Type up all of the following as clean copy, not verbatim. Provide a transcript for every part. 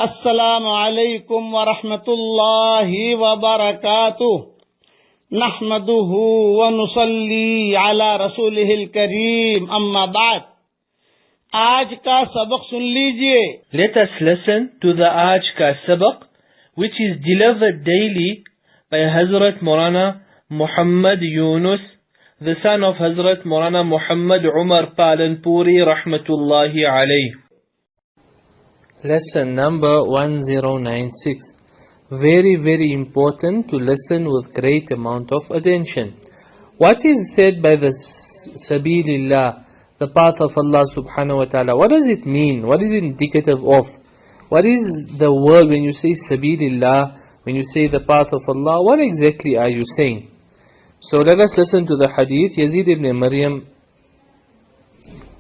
अस्सलामु अलैकुम व रहमतुल्लाहि व बरकातुह। नहमदुहु व नुसल्ली अला रसूलिहिल करीम, अम्मा बाद। आज का सबक सुन लीजिए। Let us listen to the Aaj ka Sabaq, which is delivered daily by Hazrat Maulana Muhammad Yunus, the son of Hazrat Maulana Muhammad Umar Palanpuri rahmatullahi alayh. Lesson number 1096. Very important to listen with great amount of attention. What is said by the Sabilillah, the path of Allah subhanahu wa ta'ala? What does it mean? What is it indicative of? What is the word when you say Sabilillah, when you say the path of Allah? What exactly are you saying? So let us listen to the hadith. Yazid ibn Maryam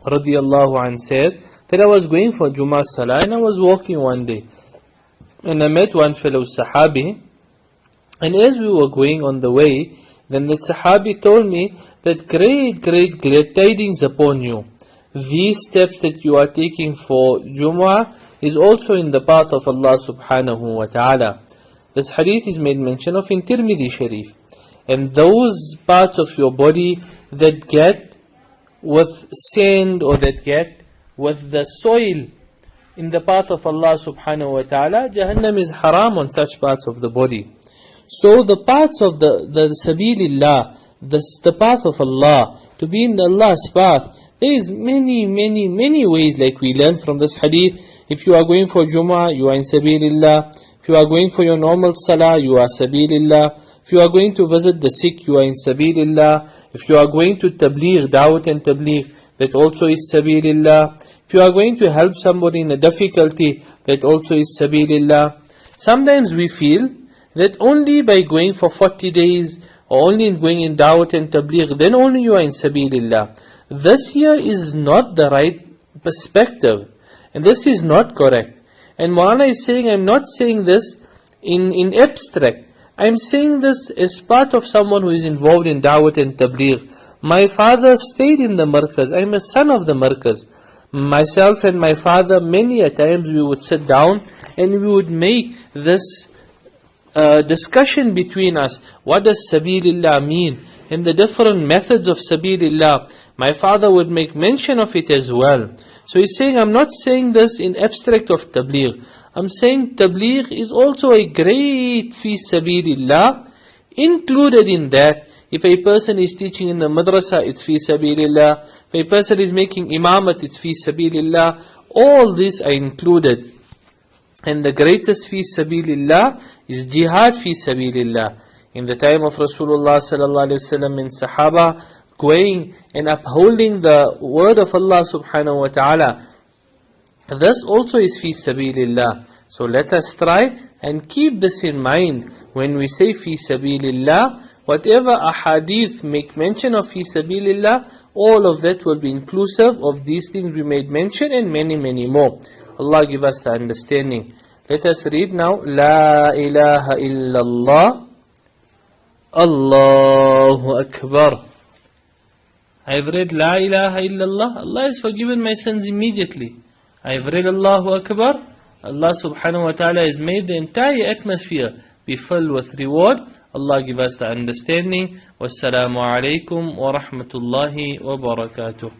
radiyallahu anh says that I was going for Jummah Salah and I was walking one day and I met one fellow Sahabi, and as we were going on the way, then the Sahabi told me that great glad tidings upon you. These steps that you are taking for Jummah is also in the path of Allah subhanahu wa ta'ala. This hadith is made mention of in Tirmidhi Sharif. And those parts of your body that get with sand or that get with the soil in the path of Allah subhanahu wa ta'ala, Jahannam is haram on such parts of the body. So the parts of the Sabilillah, the path of Allah, to be in Allah's path, there is many ways, like we learn from this hadith. If you are going for Jummah, you are in Sabilillah. If you are going for your normal Salah, you are Sabilillah. If you are going to visit the sick, you are in Sabilillah. If you are going to Tabligh, Dawat and Tabligh, that also is Sabilillah. If you are going to help somebody in a difficulty, that also is Sabilillah. Sometimes we feel that only by going for 40 days, or only going in Dawat and Tabligh, then only you are in Sabilillah. This here is not the right perspective, and this is not correct. And Maulana is saying, I'm not saying this in abstract. I'm saying this as part of someone who is involved in Dawat and Tabligh. My father stayed in the Markaz. I'm a son of the Markaz. Myself and my father, many a times we would sit down and we would make this discussion between us. What does Sabilillah mean? And the different methods of Sabilillah. My father would make mention of it as well. So he's saying, I'm not saying this in abstract of Tabligh. I'm saying Tabligh is also a great fi Sabilillah. Included in that, if a person is teaching in the madrasa, it's fi Sabilillah. If a person is making imamat, it's fi Sabilillah. All these are included. And the greatest fi Sabilillah is jihad fi Sabilillah. In the time of Rasulullah sallallahu alaihi wasallam and Sahaba, going and upholding the word of Allah subhanahu wa ta'ala, this also is fi Sabilillah. So let us try and keep this in mind when we say fi Sabilillah. Whatever ahadith make mention of fi Sabilillah, all of that will be inclusive of these things we made mention and many more. Allah give us the understanding. Let us read now. La ilaha illallah, Allahu Akbar. I have read La ilaha illallah. Allah has forgiven my sins immediately. I have read Allahu Akbar. Allah subhanahu wa ta'ala has made the entire atmosphere be filled with reward. Allah give us the understanding. Wassalamu alaikum wa rahmatullahi wa barakatuh.